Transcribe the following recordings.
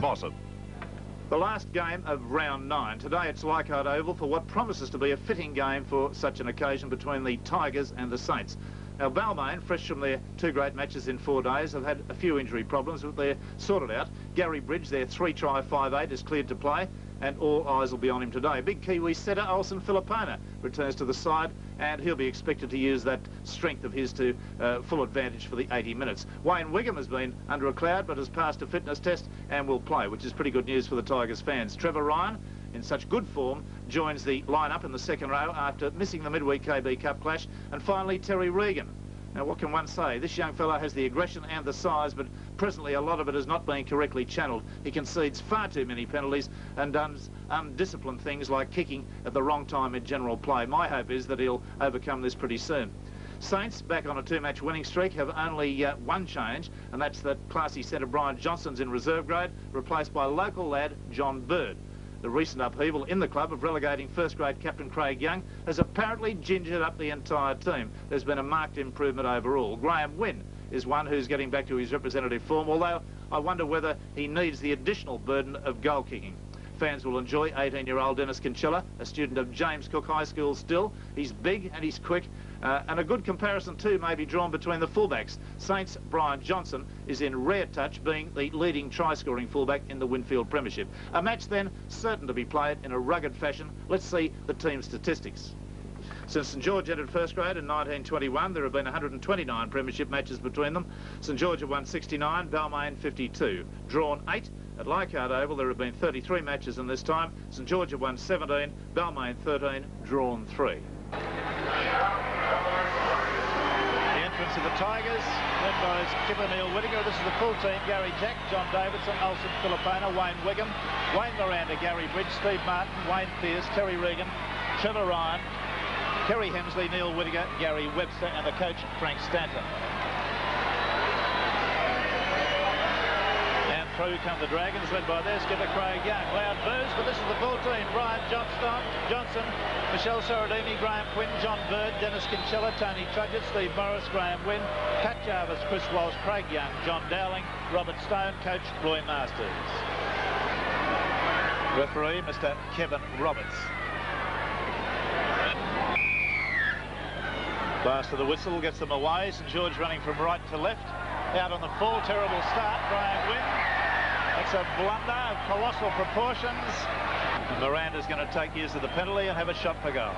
Mossop. The last game of round 9. Today it's Leichhardt Oval for what promises to be a fitting game for such an occasion between the Tigers and the Saints. Now Balmain, fresh from their 2 great matches in 4 days, have had a few injury problems, but they're sorted out. Gary Bridge, their 3-try 5'8", is cleared to play, and all eyes will be on him today. Big Kiwi setter Filipina returns to the side, and he'll be expected to use that strength of his to full advantage for the 80 minutes. Wayne Wigham has been under a cloud, but has passed a fitness test and will play, which is pretty good news for the Tigers fans. Trevor Ryan, in such good form, joins the line-up in the second row after missing the midweek KB Cup clash. And finally, Terry Regan. Now, what can one say? This young fellow has the aggression and the size, but presently a lot of it is not being correctly channeled. He concedes far too many penalties and does undisciplined things like kicking at the wrong time in general play. My hope is that he'll overcome this pretty soon. Saints, back on a 2-match winning streak, have only one change, and that's that classy centre Brian Johnson's in reserve grade, replaced by local lad John Bird. The recent upheaval in the club of relegating first-grade captain Craig Young has apparently gingered up the entire team. There's been a marked improvement overall. Graham Wynn is one who's getting back to his representative form, although I wonder whether he needs the additional burden of goal-kicking. Fans will enjoy 18-year-old Dennis Kinsella, a student of James Cook High School still. He's big and he's quick, and a good comparison too may be drawn between the fullbacks. Saints' Brian Johnson is in rare touch, being the leading try-scoring fullback in the Winfield Premiership. A match then certain to be played in a rugged fashion. Let's see the team statistics. Since St. George entered first grade in 1921, there have been 129 premiership matches between them. St. George have won 69, Balmain 52. Drawn 8. At Leichhardt Oval, there have been 33 matches in this time. St. George have won 17, Balmain 13, drawn 3. The entrance of the Tigers, led by skipper Neil Whittaker. This is the full team: Gary Jack, John Davidson, Olsen Filipina, Wayne Wigham, Wayne Miranda, Gary Bridge, Steve Martin, Wayne Pearce, Terry Regan, Trevor Ryan, Kerry Hemsley, Neil Whittaker, Gary Webster, and the coach Frank Stanton. Through come the Dragons, led by their skipper Craig Young. Loud boos, but this is the full team: Brian Johnson, Michelle Sorodini, Graham Quinn, John Bird, Dennis Kinsella, Tony Trudgett, Steve Morris, Graham Wynn, Pat Jarvis, Chris Walsh, Craig Young, John Dowling, Robert Stone, coach Roy Masters. Referee Mr. Kevin Roberts. Blast of the whistle gets them away. St. George running from right to left. Out on the full, terrible start, Graham Wynn. That's a blunder of colossal proportions. And Miranda's going to take use of the penalty and have a shot for goal.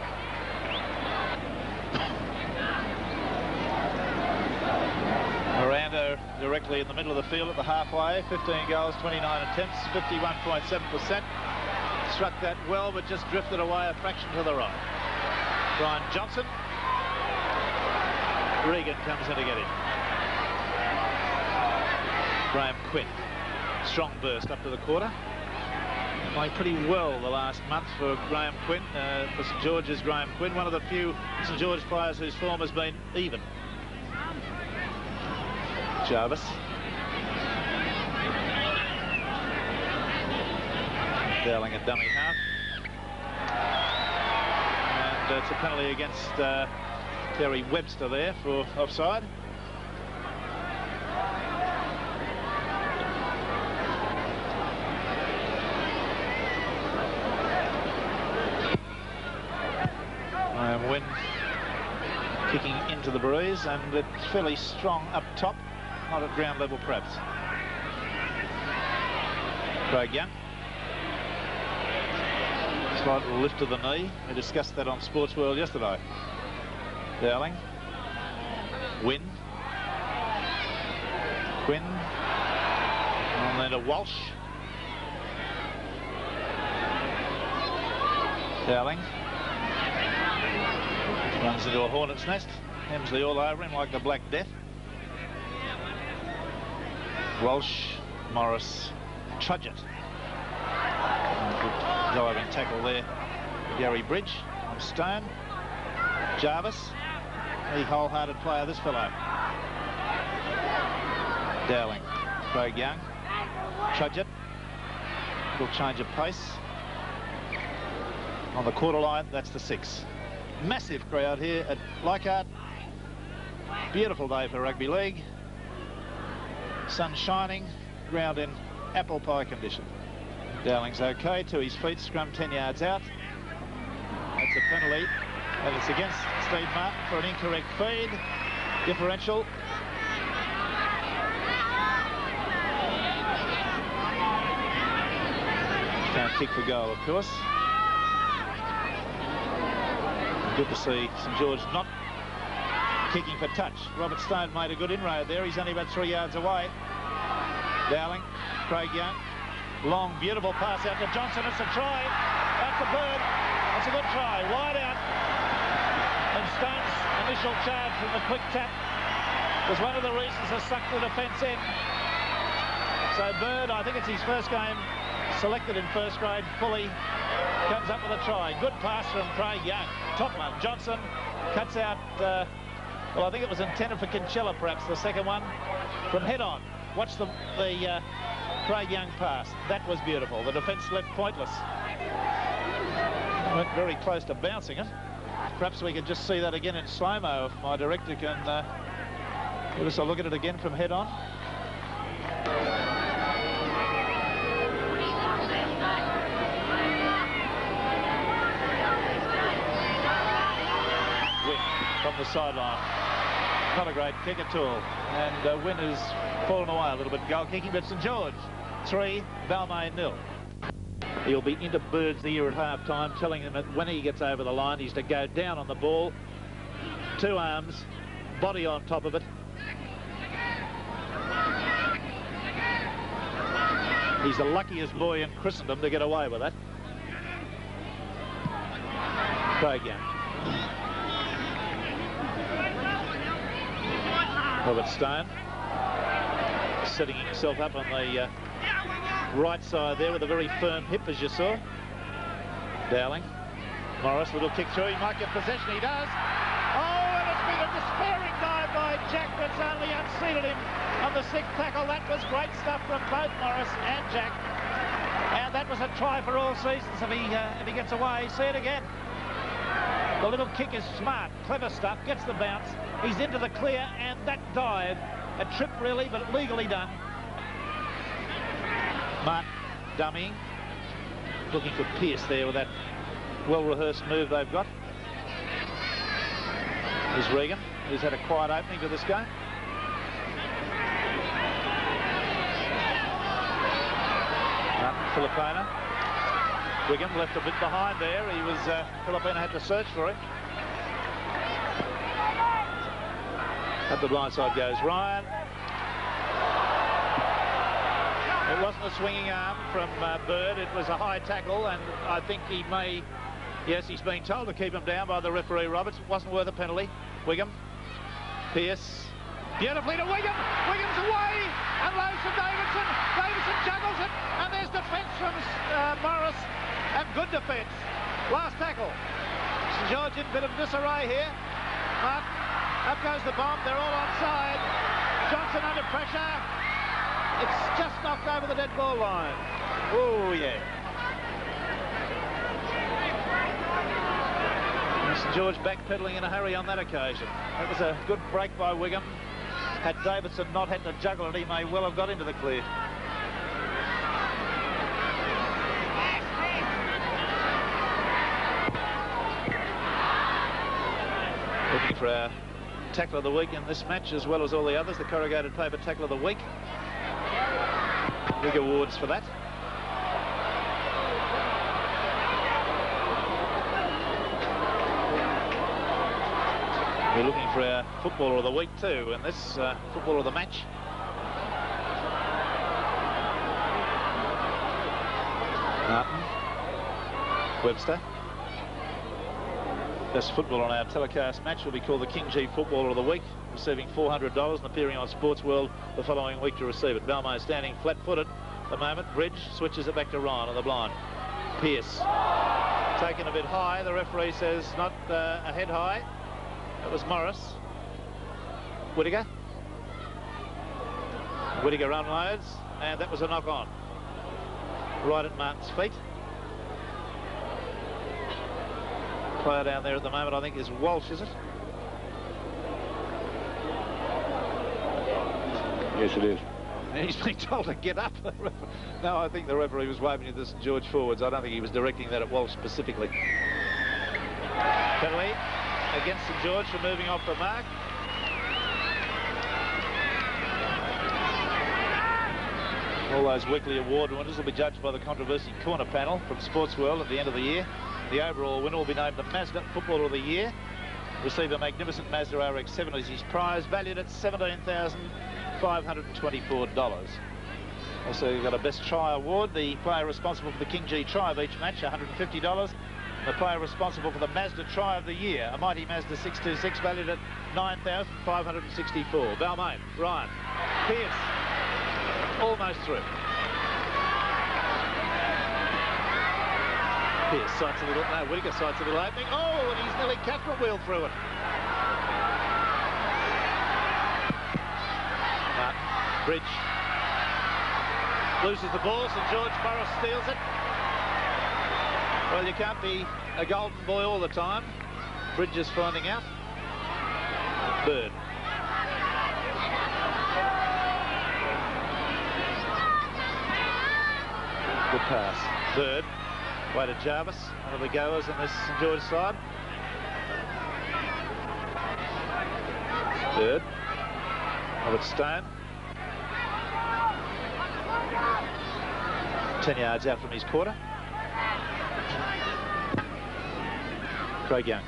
Miranda directly in the middle of the field at the halfway. 15 goals, 29 attempts, 51.7%. Struck that well, but just drifted away a fraction to the right. Brian Johnson. Regan comes in to get him. Graham Quinn. Strong burst up to the quarter. Playing pretty well the last month for Graham Quinn, for St. George's Graham Quinn, one of the few St. George players whose form has been even. Jarvis. Dowling a dummy half. And it's a penalty against Terry Webster there for offside. Wynn kicking into the breeze, and it's fairly strong up top, not at ground level perhaps. Craig Young. Slight lift of the knee. We discussed that on Sports World yesterday. Dowling. Wynn. Quinn. And then to Walsh. Dowling. Runs into a hornet's nest. Hemsley all over him like the Black Death. Walsh, Morris, Trudgett. Good diving tackle there. Gary Bridge on Stone. Jarvis, the wholehearted player, this fellow. Dowling, Craig Young, Trudgett. Little change of pace. On the quarter line, that's the 6. Massive crowd here at Leichhardt. Beautiful day for rugby league. Sun shining, ground in apple pie condition. Dowling's okay, to his feet, scrum 10 yards out. That's a penalty, and it's against Steve Martin for an incorrect feed. Differential. Can't kick for goal, of course. Good to see St. George not kicking for touch. Robert Stone made a good inroad there. He's only about 3 yards away. Dowling, Craig Young. Long, beautiful pass out to Johnson. It's a try. That's a bird. That's a good try. Wide out. And Stone's initial charge from the quick tap was one of the reasons that sucked the defence in. So Bird, I think it's his first game selected in first grade fully, comes up with a try. Good pass from Craig Young. Top one. Johnson cuts out, well, I think it was intended for Kinsella, perhaps, the second one, from head on. Watch the Craig Young pass. That was beautiful. The defence left pointless. Went very close to bouncing it. Perhaps we could just see that again in slow-mo if my director can give us a look at it again from head on. Win from the sideline. Not a great kick at all. And Win has fallen away a little bit goal kicking, but St. George 3, Balmain 0. He'll be into Bird's ear at half-time, telling him that when he gets over the line, he's to go down on the ball, 2 arms, body on top of it. He's the luckiest boy in Christendom to get away with that. Craig Young. Robert Stone setting himself up on the right side there with a very firm hip, as you saw. Dowling. Morris, little kick through. He might get possession. He does. Oh, and it's been a despairing dive by Jack that's only unseated him on the 6th tackle. That was great stuff from both Morris and Jack. And that was a try for all seasons if he gets away. See it again. The little kick is smart, clever stuff, gets the bounce. He's into the clear, and that dive, a trip really, but legally done. Martin dummying, looking for Pearce there with that well-rehearsed move they've got. Here's Regan, who's had a quiet opening to this game. Martin, Filipina. Wigan left a bit behind there. He was, Filipina had to search for him. At the blind side goes Ryan. It wasn't a swinging arm from Bird. It was a high tackle, and I think he may... Yes, he's been told to keep him down by the referee, Roberts. It wasn't worth a penalty. Wiggum. Pearce. Beautifully to Wiggum. Wiggum's away. And lows to Davidson. Davidson juggles it. And there's defence from Morris. And good defence. Last tackle. St. George in a bit of disarray here. Martin. Up goes the bomb. They're all onside. Johnson under pressure. It's just knocked over the dead ball line. Oh, yeah. St. George backpedaling in a hurry on that occasion. That was a good break by Wiggum. Had Davidson not had to juggle it, he may well have got into the clear. Looking for our tackle of the week in this match, as well as all the others, the corrugated paper tackle of the week. Big awards for that. We're looking for our footballer of the week too, and this footballer of the match. Martin. Webster. Best footballer on our telecast match will be called the King G Footballer of the Week, receiving $400 and appearing on Sports World the following week to receive it. Balmain standing flat-footed at the moment. Bridge switches it back to Ryan on the blind. Pearce taken a bit high. The referee says not a head high. It was Morris. Whittaker. Whittaker unloads, and that was a knock on. Right at Martin's feet. Player down there at the moment, I think, is Walsh, is it? Yes, it is. He's been told to get up. No, I think the referee was waving at the St. George forwards. I don't think he was directing that at Walsh specifically. Penalty against St. George for moving off the mark. All those weekly award winners will be judged by the controversy corner panel from Sports World at the end of the year. The overall winner will be named the Mazda Footballer of the Year. Receive a magnificent Mazda RX-7 as his prize, valued at $17,524. Also, you've got a Best Try award. The player responsible for the King G try of each match, $150. The player responsible for the Mazda Try of the Year, a mighty Mazda 626, valued at $9,564. Balmain, Ryan, Pierce, almost through. Pierce sights a little, no, Whittaker sights a little opening. Oh, and he's nearly Catherine wheel through it. Bridge loses the ball, St. George Morris steals it. Well, you can't be a golden boy all the time. Bridge is finding out. Bird. Good pass. Bird. Way to Jarvis. One of the goers on this St. George side. Bird. Robert Stone. 10 yards out from his quarter. Craig Young.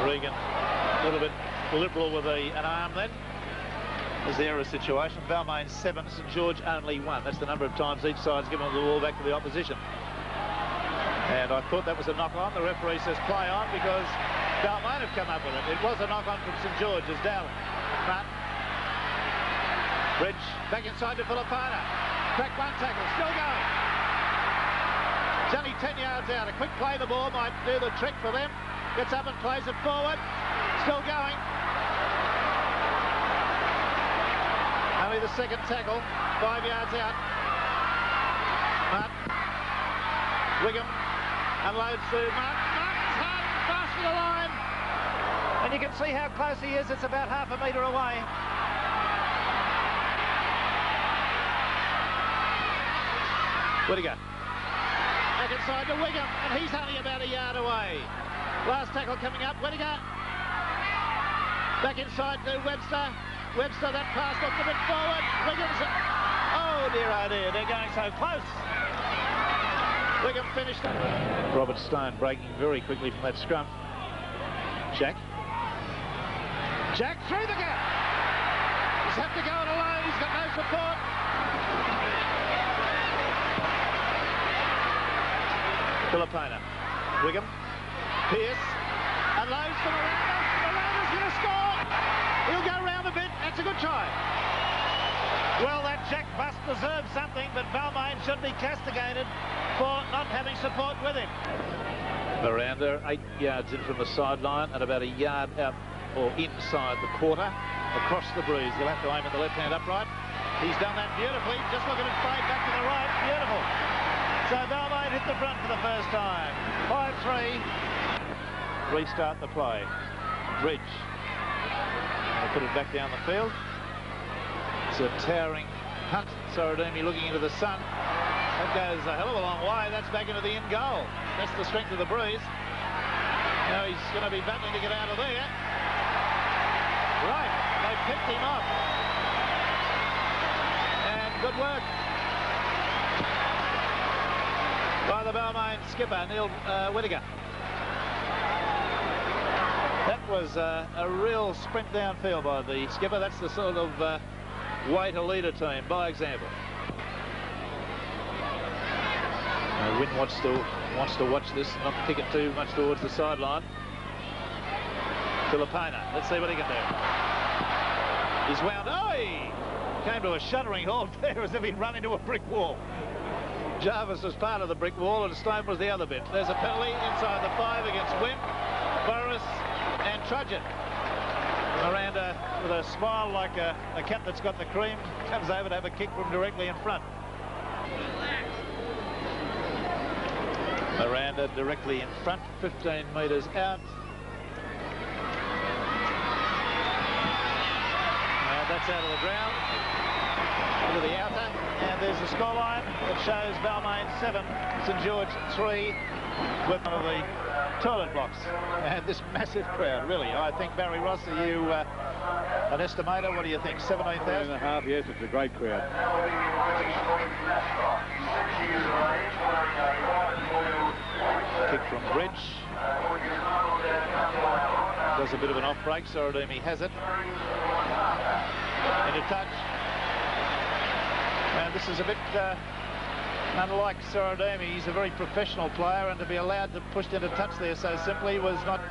Regan a little bit liberal with an arm then. Is the error situation. Balmain 7, St. George only 1. That's the number of times each side's given the ball back to the opposition. And I thought that was a knock-on. The referee says play on because Balmain have come up with it. It was a knock-on from St. George's Dowling. But Bridge back inside to Filipina. Crack one tackle, still going. It's only 10 yards out. A quick play the ball might do the trick for them. Gets up and plays it forward. Still going. Only the second tackle, 5 yards out. Martin. Wigham unloads to Martin. Martin's hard and fast to the line. And you can see how close he is. It's about half a metre away. Whittaker. Back inside to Wigham, and he's only about a yard away. Last tackle coming up, Whittaker. Back inside to Webster. Webster, that pass looked a bit forward. Wiggins, oh dear, they're going so close. Wigham finished. Robert Stone breaking very quickly from that scrum. Jack through the gap. He's had to go it alone, he's got no support. Filipina. Wigham. Pierce. Unloads to Miranda. Miranda's going to score. He'll go round a bit. That's a good try. Well, that Jack must deserve something, but Balmain should be castigated for not having support with him. Miranda 8 yards in from the sideline and about a yard out or inside the quarter across the breeze. He'll have to aim at the left-hand upright. He's done that beautifully. Just look at him fade back to the right. Beautiful. So Balmain hit the front for the first time. 5-3. Restart the play. Bridge. Put it back down the field. It's a towering punt. Sorodimi looking into the sun. That goes a hell of a long way. That's back into the end goal. That's the strength of the breeze. Now he's going to be battling to get out of there. Right. They picked him off. And good work by the Balmain skipper, Neil Whittaker. That was a real sprint downfield by the skipper. That's the sort of way to lead a team, by example. Wynn wants to watch this, not kick it too much towards the sideline. Filipina, let's see what he can do. He's wound, he came to a shuddering halt there as if he'd run into a brick wall. Jarvis was part of the brick wall and Stone was the other bit. There's a penalty inside the 5 against Wynn, Burris and Trudgett. Miranda, with a smile like a cat that's got the cream, comes over to have a kick from directly in front. Miranda directly in front, 15 metres out. And That's out of the ground. Into the outer. And there's the scoreline that shows Balmain 7, St. George 3, with one of the toilet blocks. And this massive crowd, really. I think, Barry Ross, are you an estimator? What do you think, 17,000? 7.5, yes, it's a great crowd. Kick from Bridge. Does a bit of an off-break. Sorodimi has it. Into touch. And this is a bit unlike Sorodimi. He's a very professional player, and to be allowed to push into touch there so simply was not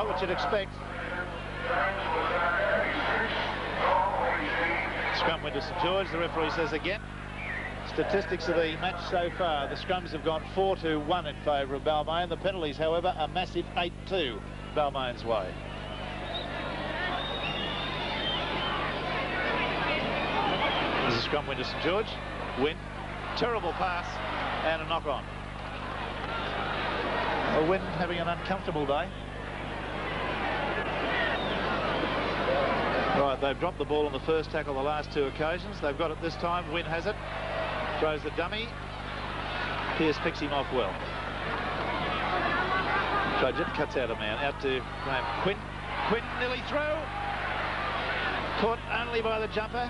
what you'd expect. Scrum win to St. George. The referee says again. Statistics of the match so far. The scrums have gone 4-1 in favour of Balmain. The penalties, however, a massive 8-2 Balmain's way. There's a scrum win to St. George. Win. Terrible pass and a knock-on. A Win having an uncomfortable day. Right, they've dropped the ball on the first tackle the last two occasions. They've got it this time. Win has it. Throws the dummy. Pearce picks him off well. Trudgett cuts out a man. Out to Graham Quinn. Quinn nearly through. Caught only by the jumper.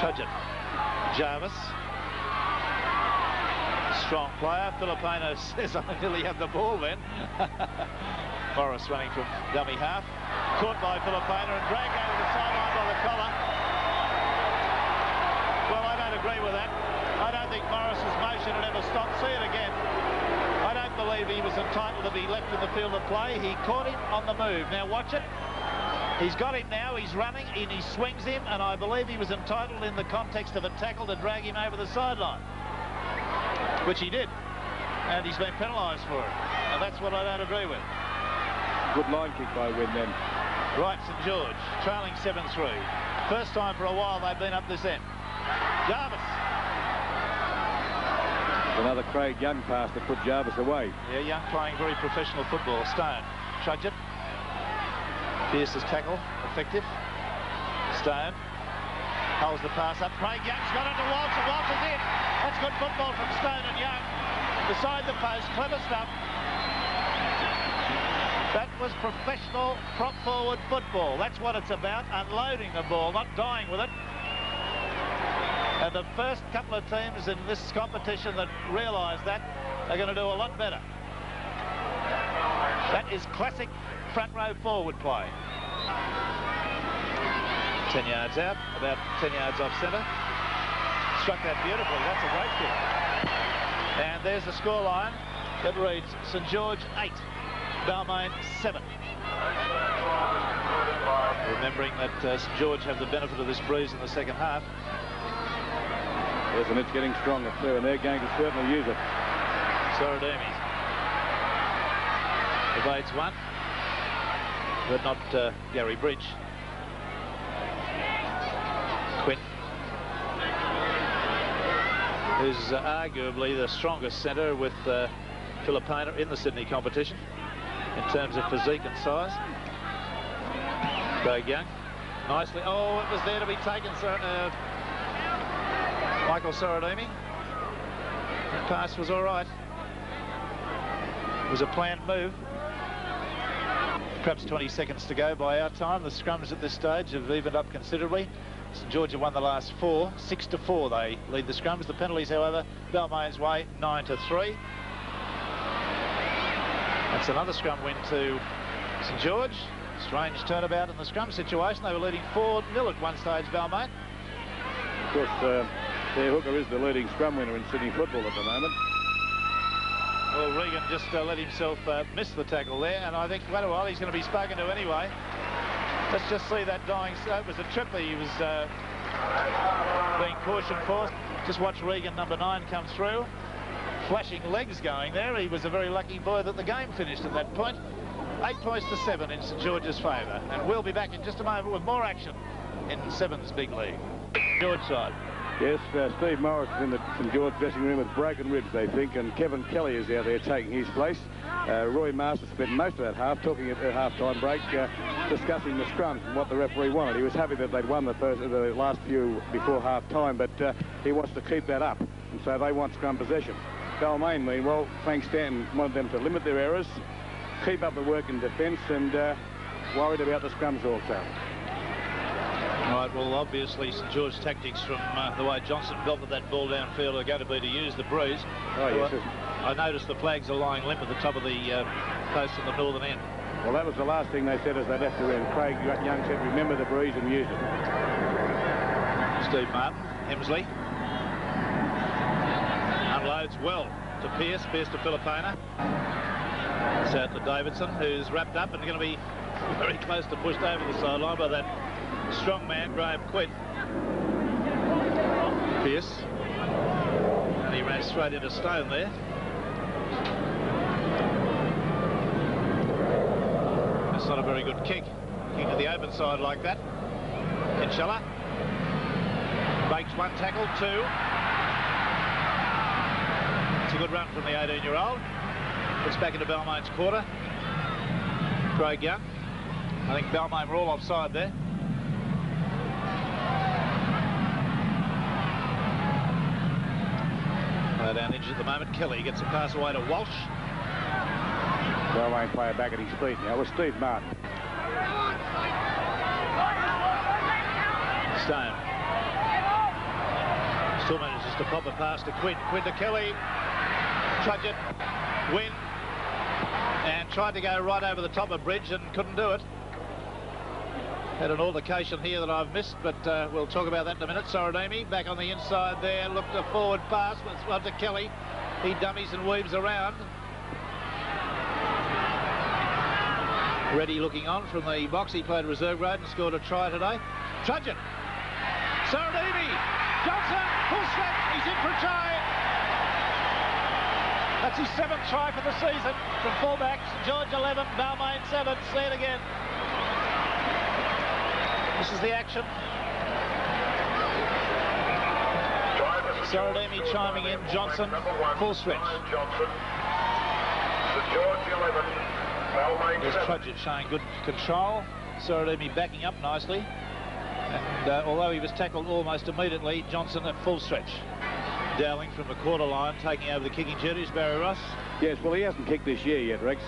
Trudgett. Jarvis. Strong player. Filipina says, I nearly had the ball then. Morris running from dummy half. Caught by Filipina and dragged over the sideline by the collar. Well, I don't agree with that. I don't think Morris's motion had ever stopped. See it again. I don't believe he was entitled to be left in the field of play. He caught him on the move. Now watch it. He's got him now. He's running and he swings him, and I believe he was entitled in the context of a tackle to drag him over the sideline, which he did, and he's been penalised for it, and that's what I don't agree with. Good line kick by Win then. Right, St. George trailing 7-3. First time for a while they've been up this end. Jarvis. Another Craig Young pass to put Jarvis away. Yeah, Young playing very professional football. Stone. Trudgett. Pearce's tackle. Effective. Stone. Holds the pass up. Craig Young's got it to Walter. Walter's in. That's good football from Stone and Young. Beside the post. Clever stuff. That was professional prop forward football. That's what it's about. Unloading the ball, not dying with it. And the first couple of teams in this competition that realise that are going to do a lot better. That is classic front row forward play. 10 yards out, about 10 yards off centre. Struck that beautifully. That's a great kick. And there's the scoreline. It reads St. George 8, Balmain 7. Remembering that St. George have the benefit of this breeze in the second half. Yes, and it's getting stronger too, and they're going to certainly use it. Sorodimi evades one, but not Gary Bridge. Quinn, who's arguably the strongest centre with Filipina in the Sydney competition in terms of physique and size. Craig Young, nicely. Oh, it was there to be taken. Michael Sorodimi. The pass was all right. It was a planned move. Perhaps 20 seconds to go by our time. The scrums at this stage have evened up considerably. St. George have won the last 4. 6-4 they lead the scrums. The penalties, however, Balmain's way, 9-3. That's another scrum win to St. George. Strange turnabout in the scrum situation. They were leading 4-0 at one stage, Balmain. Of course, their hooker is the leading scrum winner in Sydney football at the moment. Well, Regan just let himself miss the tackle there, and I think, wait a while, he's going to be spoken to anyway. Let's just see that dying. It was a trip that he was being cautioned for. Just watch Regan, number 9, come through. Flashing legs going there. He was a very lucky boy that the game finished at that point. 8-7 in St. George's favour. And we'll be back in just a moment with more action in 7's big league. George side. Yes, Steve Morris is in the St. George dressing room with broken ribs, they think, and Kevin Kelly is out there taking his place. Roy Masters spent most of that half talking at the half-time break, discussing the scrums and what the referee wanted. He was happy that they'd won the last few before half-time, but he wants to keep that up, and so they want scrum possession. Balmain, meanwhile, Frank Stanton wanted them to limit their errors, keep up the work in defence, and worried about the scrums also. Right, well, obviously St. George tactics from the way Johnson belted that ball downfield are going to be to use the breeze. Oh, yes. I noticed the flags are lying limp at the top of the post on the northern end. Well, that was the last thing they said as they left the end. Craig Young said, remember the breeze and use it. Steve Martin, Hemsley. Unloads well to Pearce. Pearce to Filipina. It's out to Davidson, who's wrapped up and going to be very close to pushed over the sideline by that strong man, Graham Quinn. Pearce. And he ran straight into Stone there. That's not a very good kick. Kick to the open side like that. Inshallah. Breaks one tackle, two. It's a good run from the 18-year-old. Gets back into Balmain's quarter. Craig Young. I think Balmain were all offside there. Down injured at the moment. Kelly gets a pass away to Walsh. Balmain player back at his feet now with Steve Martin. Stone. Still manages to pop a pass to Quinn. Quinn to Kelly. Trudge it. Win. And tried to go right over the top of Bridge and couldn't do it. Had an altercation here that I've missed, but we'll talk about that in a minute. Sorodemi back on the inside there, looked a forward pass, but one to Kelly. He dummies and weaves around. Reddy looking on from the box. He played reserve grade and scored a try today. Trudgeon. Sorodemi. Johnson. Full stretch. He's in for a try. That's his 7th try for the season from fullback. St. George 11, Balmain 7. See it again. This is the action. Sorodemi chiming in. Johnson, full stretch. There's Trudgeon showing good control. Sorodemi backing up nicely. And although he was tackled almost immediately, Johnson at full stretch. Dowling from the quarter line, taking over the kicking duties. Barry Ross. Yes, well, he hasn't kicked this year yet, Rex.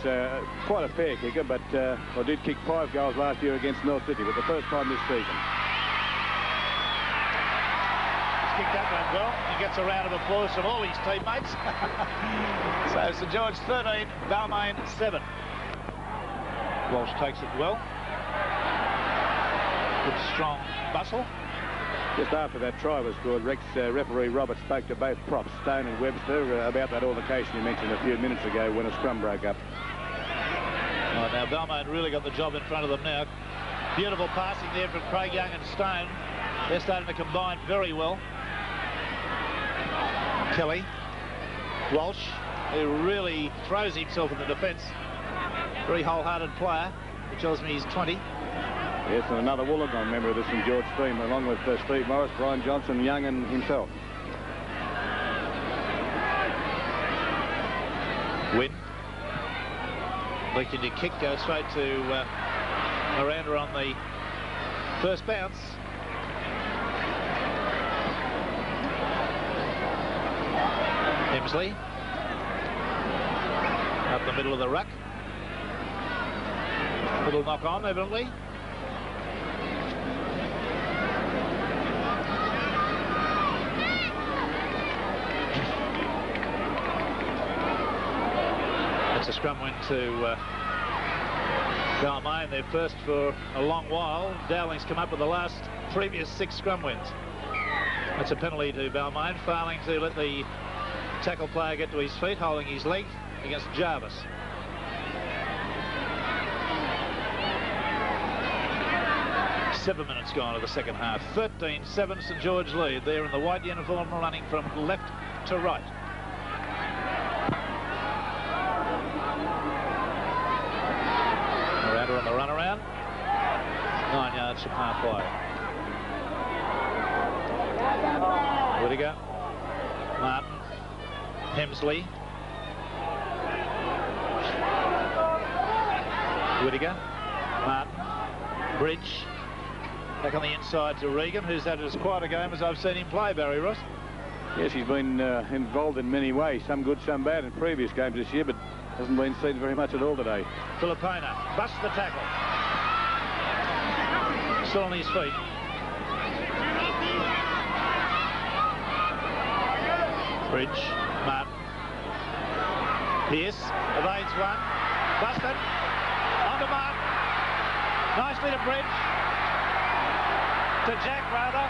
Quite a fair kicker, but I did kick 5 goals last year against North City, but the first time this season. He's kicked that one well. He gets a round of applause from all his teammates. So St. George 13, Balmain 7. Walsh takes it well. Good strong bustle. Just after that try was scored, Rex, referee Roberts spoke to both props, Stone and Webster, about that altercation you mentioned a few minutes ago when a scrum broke up. Right, now Balmain really got the job in front of them now. Beautiful passing there from Craig Young and Stone. They're starting to combine very well. Kelly. Walsh, who really throws himself in the defence. Very wholehearted player, which tells me he's 20. Yes, and another Wollongong member of the St. George team, along with Steve Morris, Brian Johnson, Young and himself. Win. Leaked into kick, goes straight to Miranda on the first bounce. Hemsley. Up the middle of the ruck. Little knock on, evidently. It's a scrum win to Balmain, their first for a long while. Dowling's come up with the last previous 6 scrum wins. That's a penalty to Balmain, failing to let the tackle player get to his feet, holding his leg against Jarvis. Seven minutes gone of the second half. 13-7 St. George lead. There in the white uniform, running from left to right. Miranda on the run around. 9 yards from halfway. Whittaker, Martin, Hemsley, Whittaker, Martin, Bridge, back on the inside to Regan, who's had as quiet a game as I've seen him play, Barry Ross. Yes, he's been involved in many ways, some good, some bad in previous games this year, but hasn't been seen very much at all today. Filipina busts the tackle. Still on his feet. Bridge, Martin. Pearce evades one. Busted. On to Martin. Nicely to Bridge. To Jack, rather.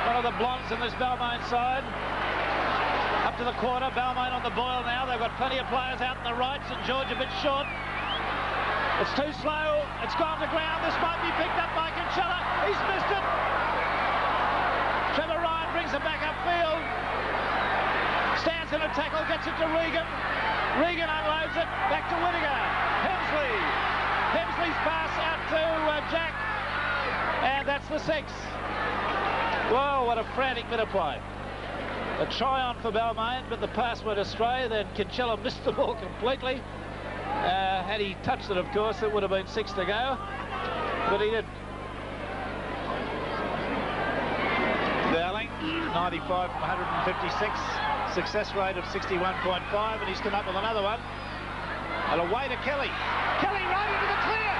One of the blondes in this Balmain side. Up to the quarter. Balmain on the boil now. They've got plenty of players out on the right. St. George a bit short. It's too slow. It's gone to ground. This might be picked up by Kinsella. He's missed it. Trevor Ryan brings it back upfield. Stands in a tackle, gets it to Regan. Regan unloads it. Back to Whittaker. Hemsley. Hemsley's pass out to Jack. And that's the 6. Whoa, what a frantic bit of play. A try on for Balmain, but the pass went astray. Then Kinsella missed the ball completely. Had he touched it, of course, it would have been 6 to go, but he didn't. Dowling, 95 from 156, success rate of 61.5, and he's come up with another one. And away to Kelly. Kelly right into the clear.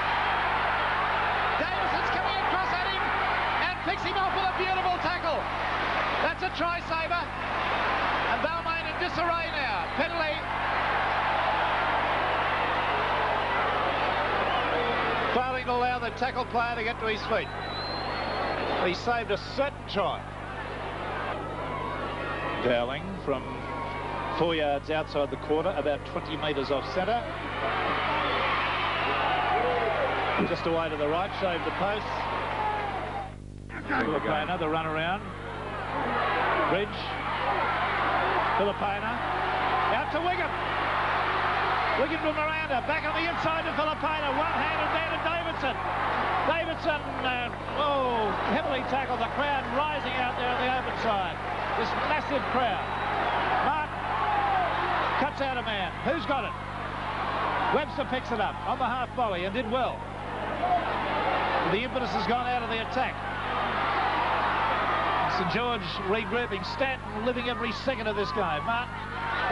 Davison's coming across at him and picks him off with a beautiful tackle. That's a try saver. And Balmain in disarray now. Penalty. Failing to allow the tackle player to get to his feet. He saved a certain try. Dowling from 4 yards outside the quarter, about 20 metres off centre. Just away to the right, shaved the post. Filipina, the run around. Bridge. Filipina. Out to Wiggum. Wiggum to Miranda. Back on the inside to Filipina. One-handed there to Davidson. Davidson, heavily tackled. The crowd rising out there on the open side. This massive crowd. Martin cuts out a man. Who's got it? Webster picks it up on the half volley and did well. The impetus has gone out of the attack. St. George regrouping. Stanton living every second of this game. Martin,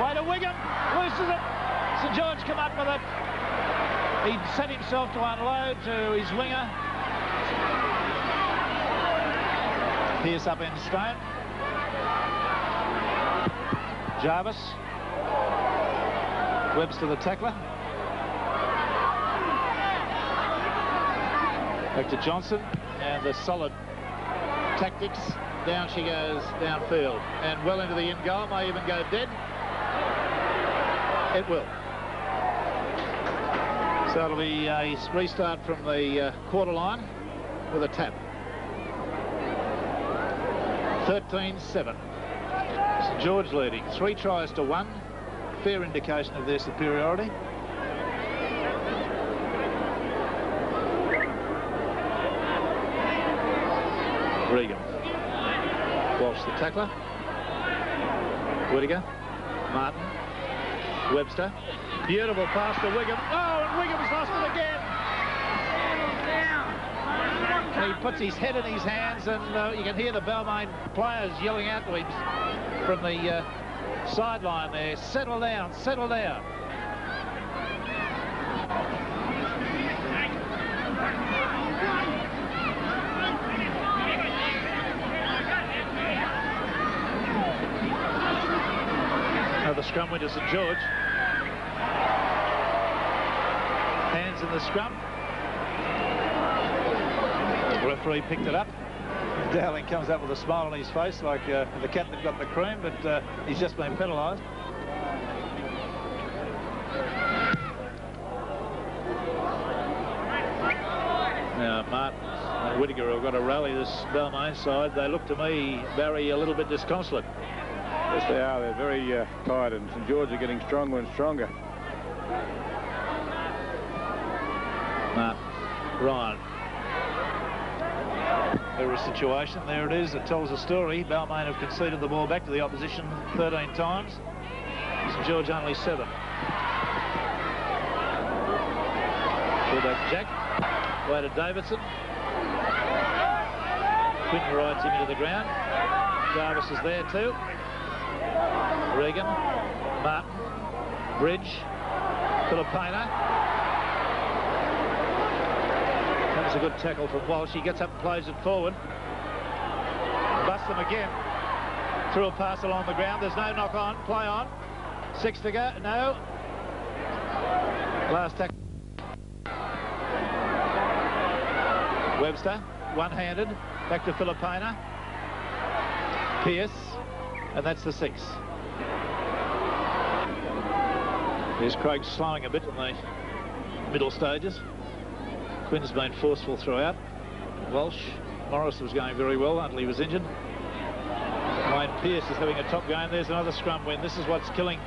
way to Wiggum, loses it. St. George come up with it. He set himself to unload to his winger. Pearce up in stone. Jarvis. Webster the tackler. Back to Johnson, and the solid tactics. Down she goes downfield, and well into the end goal. May even go dead. It will. So it'll be a restart from the quarter line with a tap. 13-7. St. George leading. 3 tries to 1. Fair indication of their superiority. Regan. Walsh the tackler. Whittaker. Martin. Webster. Beautiful pass to Wiggum. Oh, and Wiggum's lost it again. And he puts his head in his hands, and you can hear the Balmain players yelling out to him from the sideline there. Settle down, settle down. The scrum went to St. George. Hands in the scrum. The referee picked it up. Dowling comes up with a smile on his face like the cat that got the cream, but he's just been penalised. Now Martin and Whittaker have got to rally this Balmain side. They look to me, Barry, a little bit disconsolate. Yes, they are. They're very tired, and St. George are getting stronger and stronger. Ryan. era situation. There it is. It tells a story. Balmain have conceded the ball back to the opposition 13 times. St. George only 7. Fullback Jack. Way to Davidson. Quinn rides him into the ground. Jarvis is there too. Regan. Martin. Bridge. Filipina. That was a good tackle from Walsh. He gets up and plays it forward. Busts them again. Threw a pass along the ground. There's no knock on. Play on. 6 to go. No. Last tackle. Webster. One-handed. Back to Filipina. Pearce. And that's the 6. There's Craig slowing a bit in the middle stages. Quinn's been forceful throughout. Walsh. Morris was going very well until he was injured. Wayne Pearce is having a top game. There's another scrum win. This is what's killing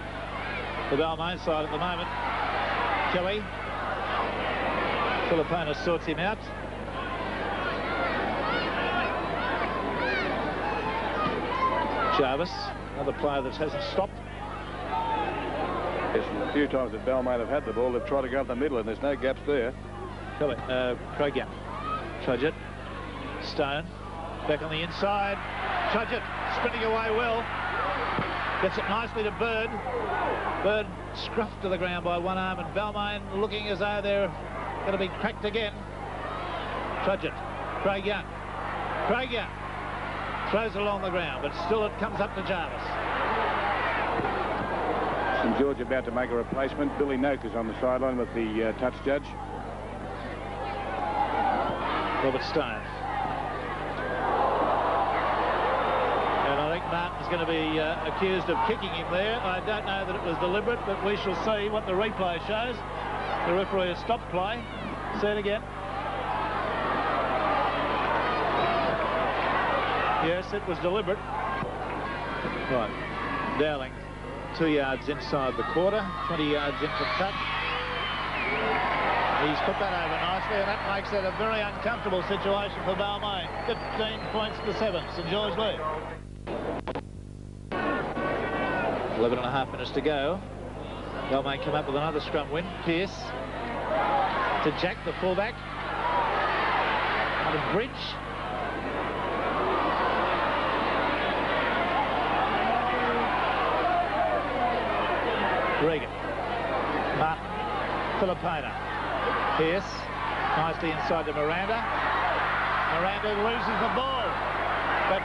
the Balmain side at the moment. Kelly. Filipina sorts him out. Jarvis, another player that hasn't stopped. Yes, a few times that Balmain have had the ball, they've tried to go up the middle, and there's no gaps there. Craig Young. Trudgett. Stone. Back on the inside. Trudgett sprinting away well. Gets it nicely to Bird. Bird scruffed to the ground by one arm, and Balmain looking as though they're going to be cracked again. Trudgett. Craig Young. Craig Young. Throws it along the ground, but still it comes up to Jarvis. St. George about to make a replacement. Billy Noak is on the sideline with the touch judge. Robert Stone. And I think Martin's going to be accused of kicking him there. I don't know that it was deliberate, but we shall see what the replay shows. The referee has stopped play. See it again. Yes, it was deliberate. Right. Dowling, 2 yards inside the quarter, 20 yards in for touch. He's put that over nicely, and that makes it a very uncomfortable situation for Balmain. 15 points to 7. St. George lead. 11.5 minutes to go. Balmain come up with another scrum win. Pearce to Jack, the fullback. The Bridge. Regan. Martin. Filipina. Pearce. Nicely inside to Miranda. Miranda loses the ball. But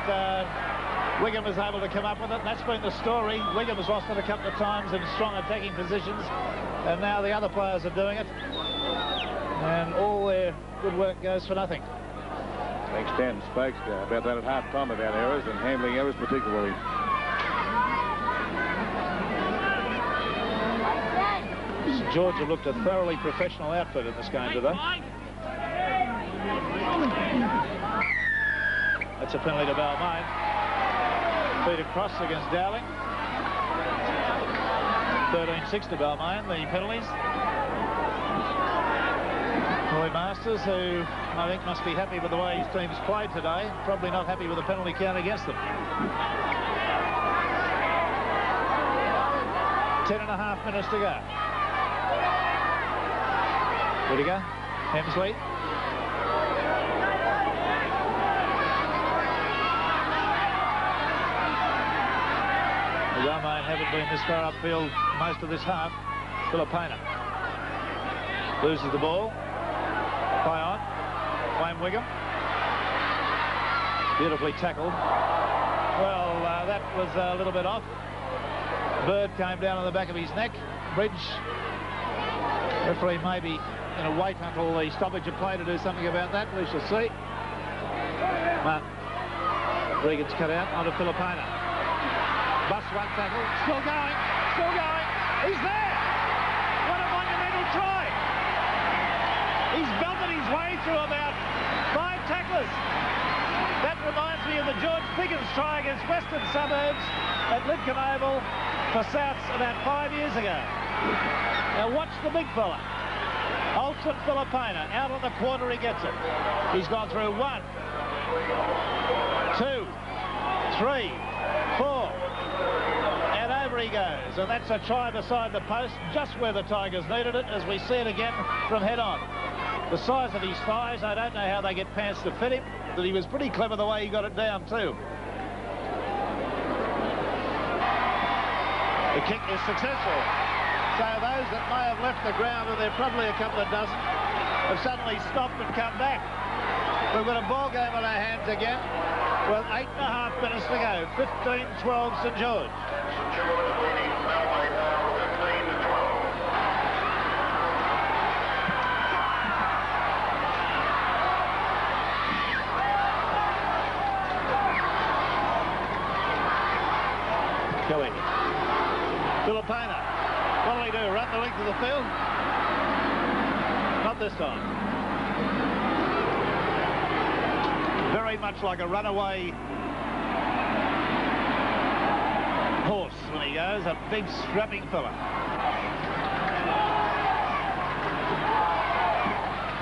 Wigham is able to come up with it, and that's been the story. Wigham has lost it a couple of times in strong attacking positions, and now the other players are doing it. And all their good work goes for nothing. I think Stan spoke about that at half-time about errors, and handling errors particularly. St. George have looked a thoroughly professional outfit in this game today. That's a penalty to Balmain. Feet across against Dowling. 13-6 to Balmain, the penalties. Roy Masters, who I think must be happy with the way his team's played today, probably not happy with the penalty count against them. 10.5 minutes to go. Whittaker, Hemsley. The Balmain haven't been this far upfield most of this half. Filipina loses the ball. Play on. Wayne Wigham. Beautifully tackled. Well, that was a little bit off. Bird came down on the back of his neck. Bridge. Referee may be going to wait until the stoppage of play to do something about that. We shall see. Martin. Regan's cut out onto Filipina. Bust one tackle. Still going. Still going. He's there. What a monumental try. He's belted his way through about 5 tacklers. That reminds me of the George Piggins try against Western Suburbs at Lidcombe Oval for Souths about 5 years ago. Now watch the big fella. Olsen Filipina. Out on the corner he gets it. He's gone through 1, 2, 3, 4. And over he goes. And that's a try beside the post, just where the Tigers needed it, as we see it again from head on. The size of his thighs, I don't know how they get pants to fit him, but he was pretty clever the way he got it down too. The kick is successful. So those that may have left the ground, and there are probably a couple of dozen, have suddenly stopped and come back. We've got a ball game on our hands again, with 8.5 minutes to go. 15-12 St. George. Kelly. Filipina. What'll he do? Run the length of the field? Not this time. Very much like a runaway horse when he goes. A big strapping fella.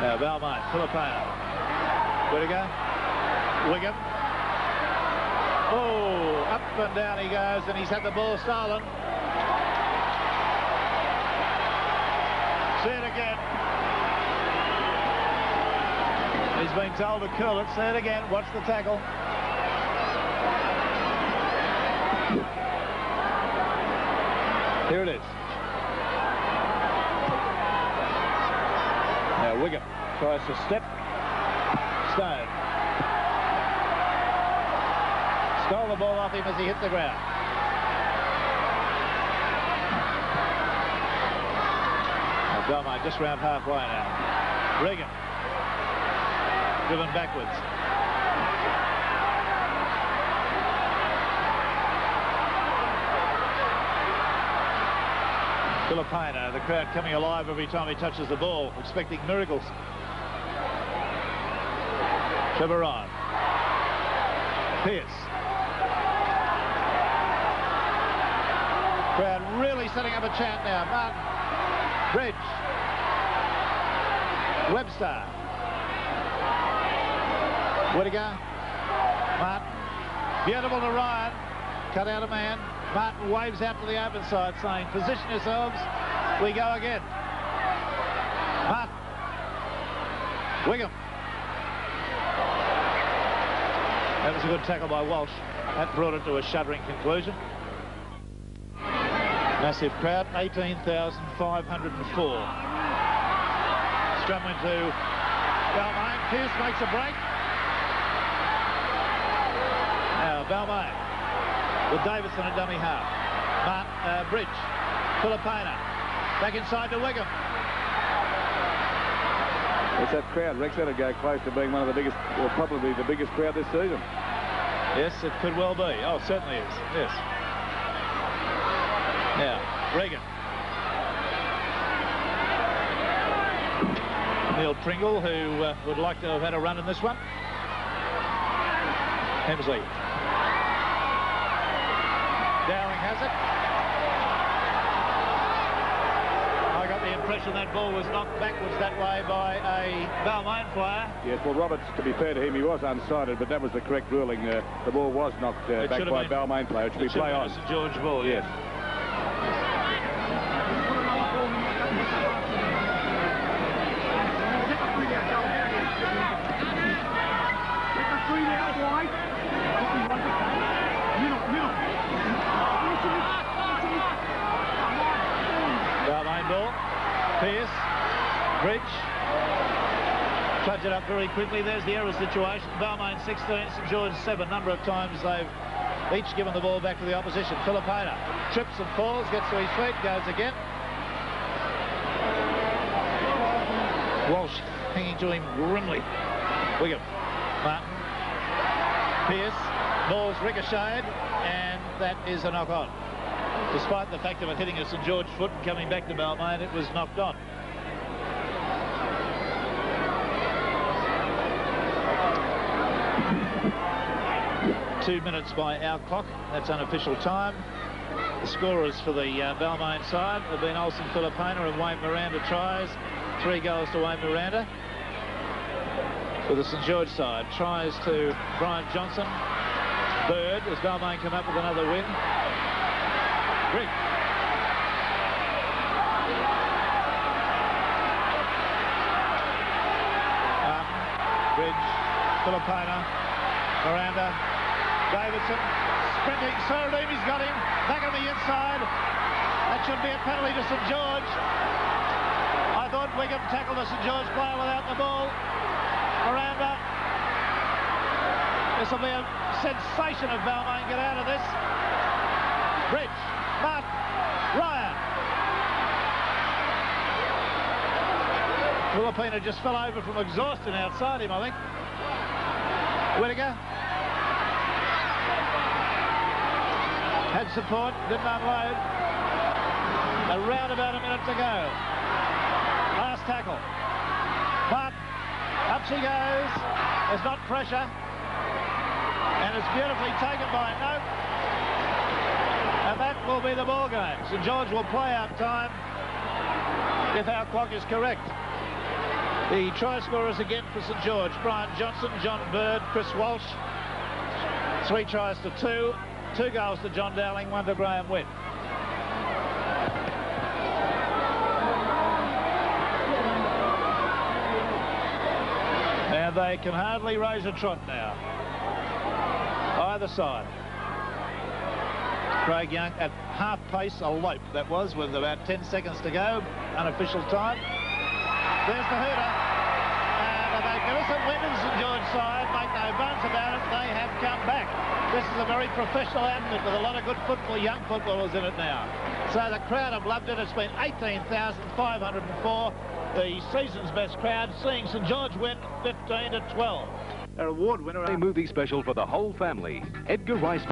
Now Balmain, Filipina. Where to go? Wiggum. Oh, up and down he goes, and he's had the ball stolen. See it again. He's been told to curl it. See it again. Watch the tackle. Here it is. Now Wiggum tries to step. Stone. Stole the ball off him as he hit the ground. Balmain just round halfway now. Regan. Driven backwards. Filipina, the crowd coming alive every time he touches the ball, expecting miracles. Cheveron. Pierce. Crowd really setting up a chant now. Martin. Bridge. Webster. Where to go? Martin. Beautiful to Ryan. Cut out a man. Martin waves out to the open side saying, position yourselves. We go again. Martin. Wiggum. That was a good tackle by Walsh. That brought it to a shuddering conclusion. Massive crowd, 18,504. Scrum went to Balmain. Pierce makes a break. Now Balmain with Davidson at dummy half. Bridge. Filipina. Back inside to Wiggum. It's that crowd, Rex. That'll go close to being one of the biggest, or probably the biggest crowd this season. Yes, it could well be. Oh, it certainly is. Yes. Now, Regan. Neil Pringle, who would like to have had a run in this one. Hemsley. Dowling has it. I got the impression that ball was knocked backwards that way by a Balmain player. Yes, well, Roberts, to be fair to him, he was unsighted, but that was the correct ruling. The ball was knocked back by a Balmain player. It should be play on. St. George ball, yes. Balmain ball. Pierce. Bridge. Touch it up very quickly. There's the error situation. Balmain 16, St. George 7. Number of times they've each given the ball back to the opposition. Filipina trips and falls, gets to his feet, goes again. Walsh hanging to him grimly. Wiggum. Martin. Pierce. Ball's ricocheted, and that is a knock on. Despite the fact of it hitting a St. George foot and coming back to Balmain, it was knocked on. Two minutes by our clock. That's unofficial time. The scorers for the Balmain side have been Olsen, Filipina and Wayne Miranda tries. 3 goals to Wayne Miranda. for the St. George side. Tries to Brian Johnson. Bird as Balmain come up with another win. Rick. Bridge, Filipina, Miranda, Davidson, sprinting, Saradimi's got him, back on the inside. That should be a penalty to St. George. I thought Wigham tackled the St. George player without the ball. Miranda. This will be a sensation if Balmain get out of this. Bridge, Martin, Ryan. Filipina just fell over from exhaustion outside him, I think. Whittaker. Had support, didn't unload. Around about a minute to go. Last tackle. But up she goes. There's not pressure. And it's beautifully taken by Note. And that will be the ball game. St. George will play out time if our clock is correct. The try scorers again for St. George: Brian Johnson, John Bird, Chris Walsh. 3 tries to 2. 2 goals to John Dowling, 1 to Graham Witt. And they can hardly raise a trot now. Either side. Craig Young at half pace, a lope that was, with about 10 seconds to go, unofficial time. There's the hooter, and a magnificent win to the St. George side. Make no bones about it, they have come back. This is a very professional outfit with a lot of good football, young footballers in it now. So the crowd have loved it. It's been 18,504, the season's best crowd, seeing St. George win 15-12. Our award winner. A movie special for the whole family. Edgar Rice.